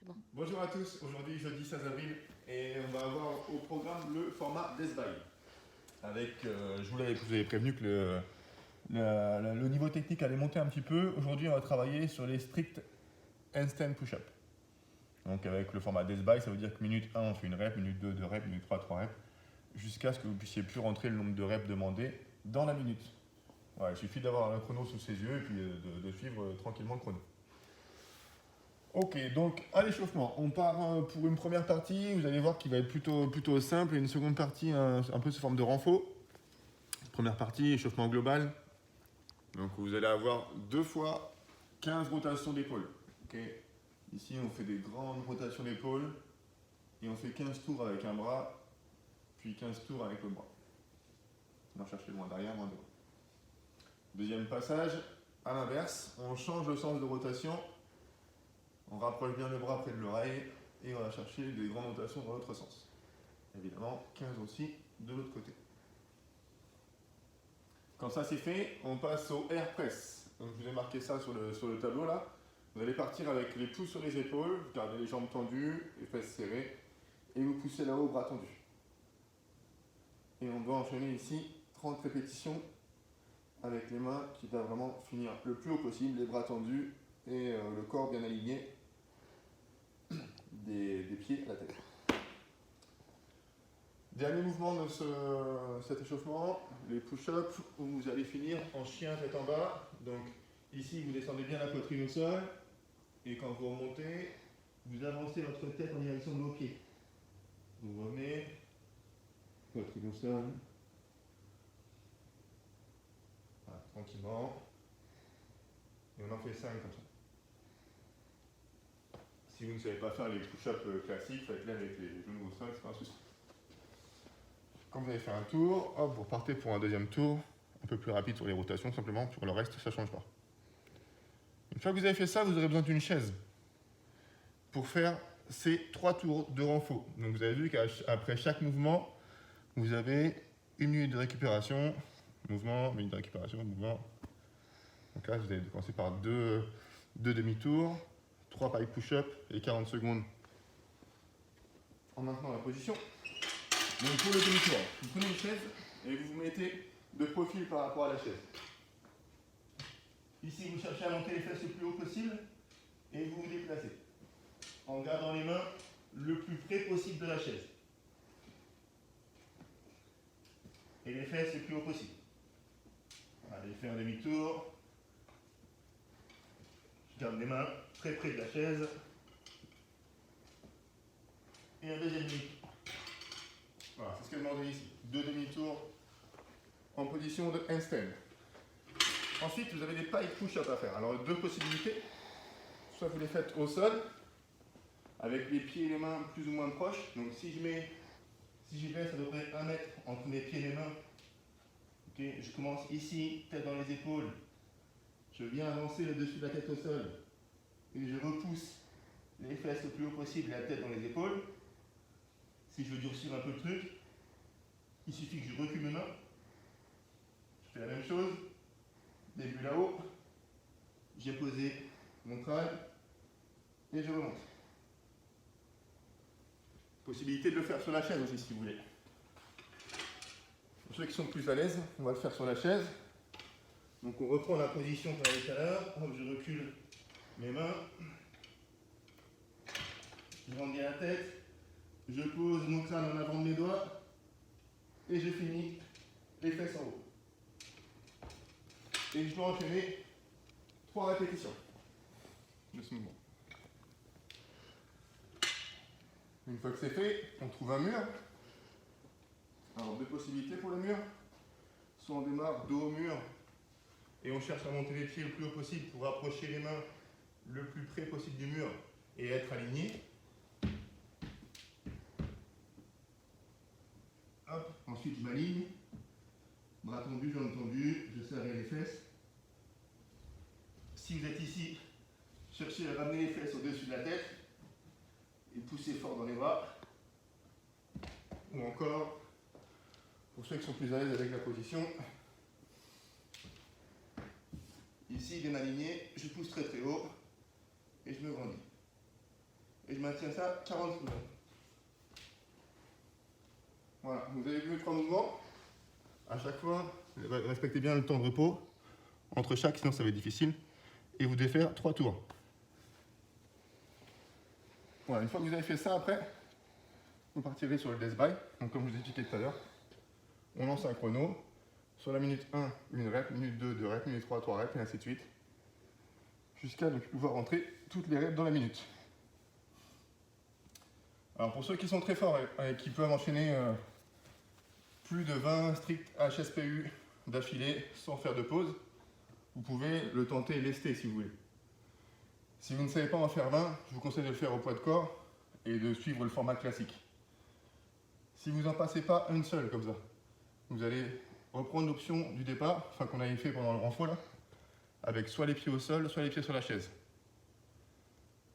c'est bon. Bonjour à tous, aujourd'hui jeudi 16 avril et on va avoir au programme le format Death By. Avec, je vous avais prévenu que le niveau technique allait monter un petit peu. Aujourd'hui on va travailler sur les strict handstand push-up. Donc avec le format Death By, ça veut dire que minute 1 on fait une rep, minute 2 2 reps, minute 3 3 reps, jusqu'à ce que vous puissiez plus rentrer le nombre de reps demandé dans la minute. Voilà, il suffit d'avoir un chrono sous ses yeux et puis de suivre tranquillement le chrono. Ok, donc à l'échauffement, on part pour une première partie, vous allez voir qu'il va être plutôt simple, et une seconde partie un peu sous forme de renfort. Première partie, échauffement global. Donc vous allez avoir 2 fois 15 rotations d'épaule. Okay. Ici on fait des grandes rotations d'épaule, et on fait 15 tours avec un bras, puis 15 tours avec le bras. On va chercher moins derrière, moins devant. Deuxième passage, à l'inverse, on change le sens de rotation. On rapproche bien le bras près de l'oreille et on va chercher des grandes rotations dans l'autre sens. Évidemment, 15 aussi de l'autre côté. Quand ça c'est fait, on passe au air press. Donc, je vous ai marqué ça sur le tableau là. Vous allez partir avec les pouces sur les épaules, vous gardez les jambes tendues, les fesses serrées, et vous poussez là-haut, bras tendus. Et on doit enchaîner ici 30 répétitions avec les mains qui doivent vraiment finir le plus haut possible, les bras tendus et le corps bien aligné. Des pieds à la tête. Dernier mouvement de cet échauffement, les push-ups, où vous allez finir en chien tête en bas. Donc ici, vous descendez bien la poitrine au sol, et quand vous remontez, vous avancez votre tête en direction de vos pieds. Vous revenez, poitrine au sol, voilà, tranquillement, et on en fait 5 comme ça. Si vous ne savez pas faire les push-ups classiques, faites-les avec les genoux au sol, c'est pas un souci. Quand vous avez fait un tour, hop, vous partez pour un deuxième tour, un peu plus rapide sur les rotations, simplement, sur le reste, ça ne change pas. Une fois que vous avez fait ça, vous aurez besoin d'une chaise pour faire ces 3 tours de renfort. Donc vous avez vu qu'après chaque mouvement, vous avez une minute de récupération, mouvement, minute de récupération, mouvement. Donc là, vous allez commencer par 2 demi-tours, 3 pareils push-up et 40 secondes en maintenant la position. Donc pour le demi-tour, vous prenez une chaise et vous vous mettez de profil par rapport à la chaise. Ici, vous cherchez à monter les fesses le plus haut possible et vous vous déplacez en gardant les mains le plus près possible de la chaise. Et les fesses le plus haut possible. Allez, faire un demi-tour. Je garde les mains très près de la chaise. Et un deuxième demi-tour. Voilà, c'est ce qu'elle demande ici. 2 demi-tours en position de handstand. Ensuite, vous avez des pike push-up à faire. Alors, 2 possibilités. Soit vous les faites au sol, avec les pieds et les mains plus ou moins proches. Donc, si j'y vais, ça devrait être 1 mètre entre mes pieds et les mains. Okay. Je commence ici, tête dans les épaules. Je viens avancer le dessus de la tête au sol. Et je repousse les fesses le plus haut possible et la tête dans les épaules. Si je veux durcir un peu le truc, il suffit que je recule mes mains. Je fais la même chose. Début là-haut. J'ai posé mon crâne et je remonte. Possibilité de le faire sur la chaise aussi si vous voulez. Pour ceux qui sont plus à l'aise, on va le faire sur la chaise. Donc on reprend la position qu'on avait tout à l'heure. Je recule mes mains. Je rentre bien la tête. Je pose mon crâne en avant de mes doigts. Et je finis les fesses en haut. Et je dois enchaîner 3 répétitions de ce mouvement. Une fois que c'est fait, on trouve un mur. Alors 2 possibilités pour le mur. Soit on démarre dos au mur et on cherche à monter les pieds le plus haut possible pour rapprocher les mains le plus près possible du mur et être aligné. Hop, ensuite je m'aligne. Bras tendus, jambes tendues, je serre les fesses. Si vous êtes ici, cherchez à ramener les fesses au-dessus de la tête et poussez fort dans les bras. Ou encore, pour ceux qui sont plus à l'aise avec la position, ici bien aligné, je pousse très très haut et je me grandis. Et je me maintiens ça 40 secondes. Voilà, vous avez vu les 3 mouvements. À chaque fois, respectez bien le temps de repos entre chaque, sinon ça va être difficile. Et vous devez faire 3 tours. Voilà, une fois que vous avez fait ça, après, vous partirez sur le death by. Donc comme je vous ai expliqué tout à l'heure, on lance un chrono. Sur la minute 1, une rep, minute 2, 2 reps, minute 3, 3 reps, et ainsi de suite. Jusqu'à pouvoir rentrer toutes les reps dans la minute. Alors pour ceux qui sont très forts et qui peuvent enchaîner plus de 20 stricts HSPU d'affilée sans faire de pause, vous pouvez le tenter et lester si vous voulez. Si vous ne savez pas en faire 20, je vous conseille de le faire au poids de corps et de suivre le format classique. Si vous n'en passez pas une seule comme ça, vous allez reprendre l'option du départ, enfin qu'on avait fait pendant le renfort là, avec soit les pieds au sol, soit les pieds sur la chaise.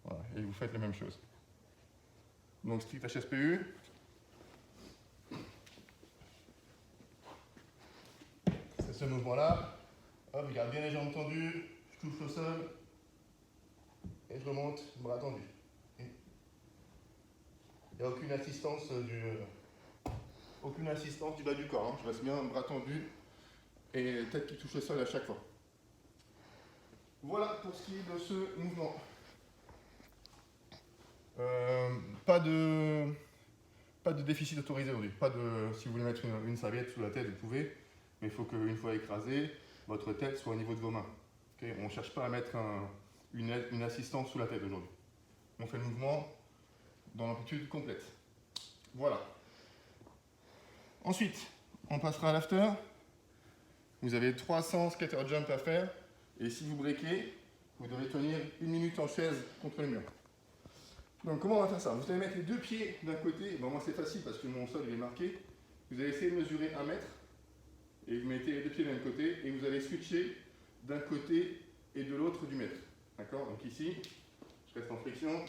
Voilà, et vous faites la même chose. Donc strict HSPU. C'est ce mouvement-là. Hop, je garde bien les jambes tendues, je touche au sol et je remonte, bras tendus. Il n'y a aucune assistance du bas du corps. Hein. Je reste bien bras tendus et tête qui touche le sol à chaque fois. Voilà pour ce qui est de ce mouvement. Pas de déficit autorisé aujourd'hui. Si vous voulez mettre une serviette sous la tête, vous pouvez, mais il faut qu'une fois écrasé, votre tête soit au niveau de vos mains. Okay, on ne cherche pas à mettre une assistance sous la tête aujourd'hui. On fait le mouvement dans l'amplitude complète. Voilà. Ensuite, on passera à l'after. Vous avez 300 skater jump à faire. Et si vous breakez, vous devez tenir 1 minute en chaise contre le mur. Donc comment on va faire ça? Vous allez mettre les 2 pieds d'un côté. Bon, moi c'est facile parce que mon sol il est marqué. Vous allez essayer de mesurer 1 mètre. Et vous mettez les 2 pieds d'un côté. Et vous allez switcher d'un côté et de l'autre du mètre. D'accord? Donc ici, je reste en flexion.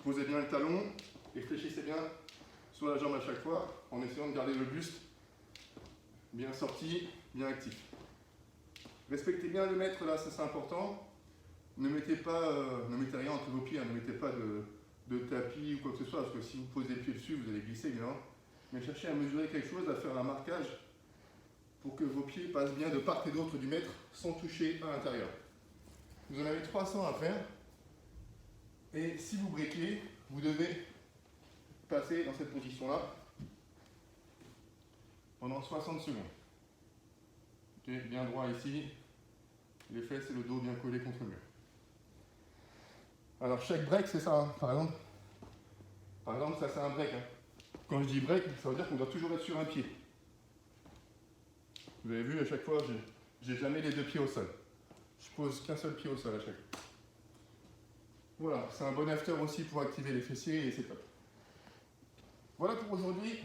Posez bien le talon et fléchissez bien sur la jambe à chaque fois en essayant de garder le buste bien sorti, bien actif. Respectez bien le mètre là, ça c'est important. Ne mettez rien entre vos pieds, hein. Ne mettez pas de tapis ou quoi que ce soit, parce que si vous posez le pied dessus, vous allez glisser évidemment. Mais cherchez à mesurer quelque chose, à faire un marquage pour que vos pieds passent bien de part et d'autre du mètre sans toucher à l'intérieur. Vous en avez 300 à faire. Et si vous breakez, vous devez passer dans cette position-là pendant 60 secondes. Okay, bien droit ici, les fesses et le dos bien collés contre le mur. Alors chaque break c'est ça, hein. Par exemple ça c'est un break. Hein. Quand je dis break, ça veut dire qu'on doit toujours être sur un pied. Vous avez vu à chaque fois, j'ai jamais les 2 pieds au sol. Je pose qu'un seul pied au sol à chaque fois. Voilà, c'est un bon after aussi pour activer les fessiers et c'est top. Voilà pour aujourd'hui.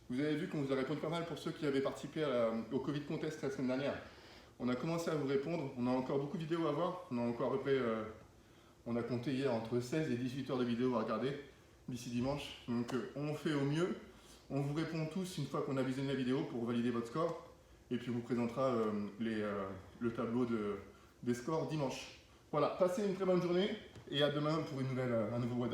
Vous avez vu qu'on vous a répondu pas mal pour ceux qui avaient participé au Covid Contest la semaine dernière. On a commencé à vous répondre, on a encore beaucoup de vidéos à voir. On a encore à peu près, on a compté hier entre 16 et 18 heures de vidéos à regarder d'ici dimanche. Donc on fait au mieux. On vous répond tous une fois qu'on a visionné la vidéo pour valider votre score. Et puis on vous présentera le tableau des scores dimanche. Voilà, passez une très bonne journée et à demain pour un nouveau